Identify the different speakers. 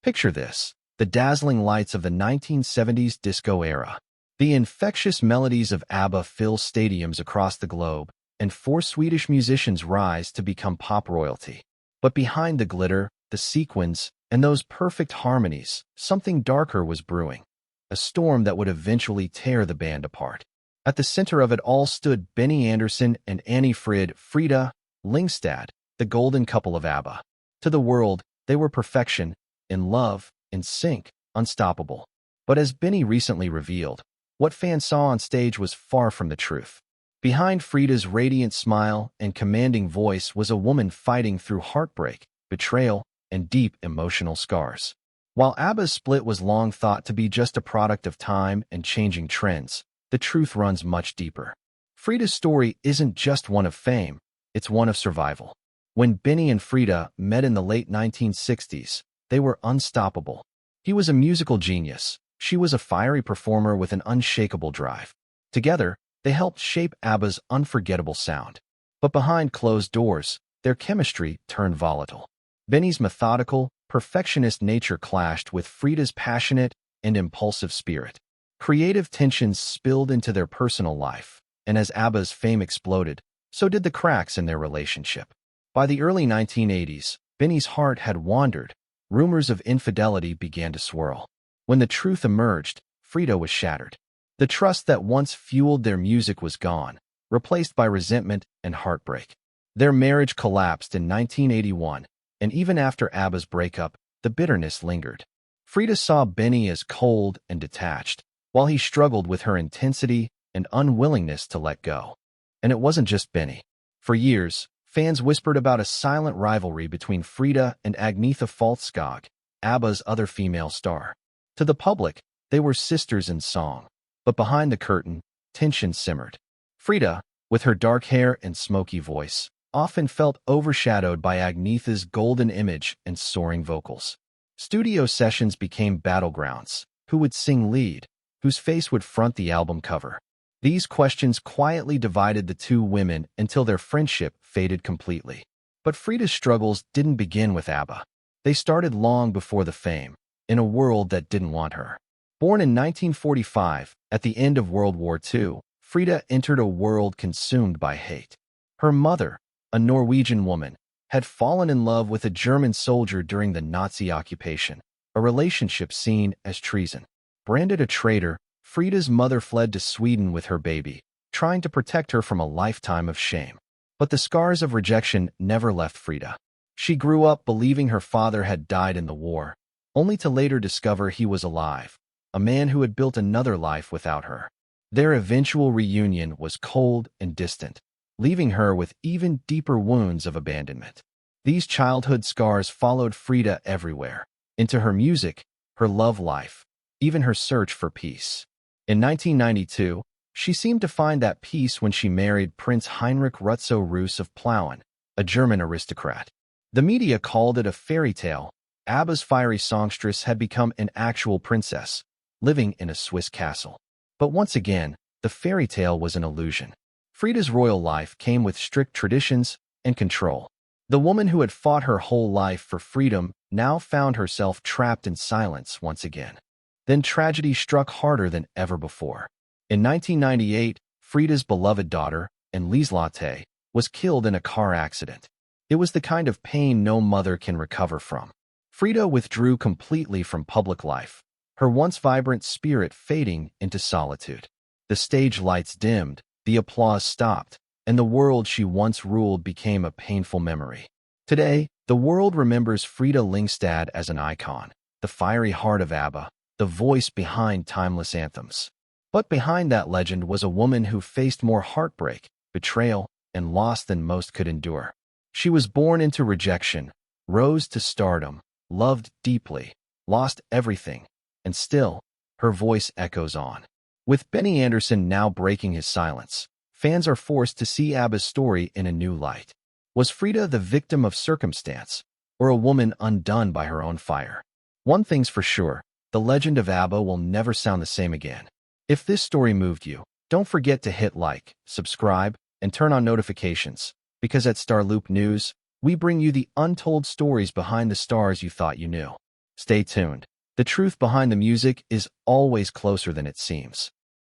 Speaker 1: Picture this: the dazzling lights of the 1970s disco era. The infectious melodies of ABBA fill stadiums across the globe, and 4 Swedish musicians rise to become pop royalty. But behind the glitter, the sequins, and those perfect harmonies, something darker was brewing. A storm that would eventually tear the band apart. At the center of it all stood Benny Andersson and Frida, Lyngstad, the golden couple of ABBA. To the world, they were perfection, in love, in sync, unstoppable. But as Benny recently revealed, what fans saw on stage was far from the truth. Behind Frida's radiant smile and commanding voice was a woman fighting through heartbreak, betrayal, and deep emotional scars. While ABBA's split was long thought to be just a product of time and changing trends, the truth runs much deeper. Frida's story isn't just one of fame, it's one of survival. When Benny and Frida met in the late 1960s, they were unstoppable. He was a musical genius. She was a fiery performer with an unshakable drive. Together, they helped shape ABBA's unforgettable sound. But behind closed doors, their chemistry turned volatile. Benny's methodical, perfectionist nature clashed with Frida's passionate and impulsive spirit. Creative tensions spilled into their personal life, and as ABBA's fame exploded, so did the cracks in their relationship. By the early 1980s, Benny's heart had wandered. Rumors of infidelity began to swirl. When the truth emerged, Frida was shattered. The trust that once fueled their music was gone, replaced by resentment and heartbreak. Their marriage collapsed in 1981, and even after ABBA's breakup, the bitterness lingered. Frida saw Benny as cold and detached, while he struggled with her intensity and unwillingness to let go. And it wasn't just Benny. For years, fans whispered about a silent rivalry between Frida and Agnetha, ABBA's other female star. To the public, they were sisters in song. But behind the curtain, tension simmered. Frida, with her dark hair and smoky voice, often felt overshadowed by Agnetha's golden image and soaring vocals. Studio sessions became battlegrounds. Who would sing lead? Whose face would front the album cover? These questions quietly divided the two women until their friendship faded completely. But Frida's struggles didn't begin with ABBA. They started long before the fame, in a world that didn't want her. Born in 1945, at the end of World War II, Frida entered a world consumed by hate. Her mother, a Norwegian woman, had fallen in love with a German soldier during the Nazi occupation, a relationship seen as treason. Branded a traitor, Frida's mother fled to Sweden with her baby, trying to protect her from a lifetime of shame. But the scars of rejection never left Frida. She grew up believing her father had died in the war, only to later discover he was alive, a man who had built another life without her. Their eventual reunion was cold and distant, leaving her with even deeper wounds of abandonment. These childhood scars followed Frida everywhere, into her music, her love life, even her search for peace. In 1992, she seemed to find that peace when she married Prince Heinrich Rutzow-Roos of Plauen, a German aristocrat. The media called it a fairy tale. ABBA's fiery songstress had become an actual princess, living in a Swiss castle. But once again, the fairy tale was an illusion. Frida's royal life came with strict traditions and control. The woman who had fought her whole life for freedom now found herself trapped in silence once again. Then tragedy struck harder than ever before. In 1998, Frida's beloved daughter, Lyngstad, was killed in a car accident. It was the kind of pain no mother can recover from. Frida withdrew completely from public life, her once vibrant spirit fading into solitude. The stage lights dimmed, the applause stopped, and the world she once ruled became a painful memory. Today, the world remembers Frida Lyngstad as an icon, the fiery heart of ABBA, the voice behind timeless anthems. But behind that legend was a woman who faced more heartbreak, betrayal, and loss than most could endure. She was born into rejection, rose to stardom, loved deeply, lost everything, and still, her voice echoes on. With Benny Andersson now breaking his silence, fans are forced to see ABBA's story in a new light. Was Frida the victim of circumstance, or a woman undone by her own fire? One thing's for sure, the legend of ABBA will never sound the same again. If this story moved you, don't forget to hit like, subscribe, and turn on notifications, because at StarLoop News, we bring you the untold stories behind the stars you thought you knew. Stay tuned. The truth behind the music is always closer than it seems.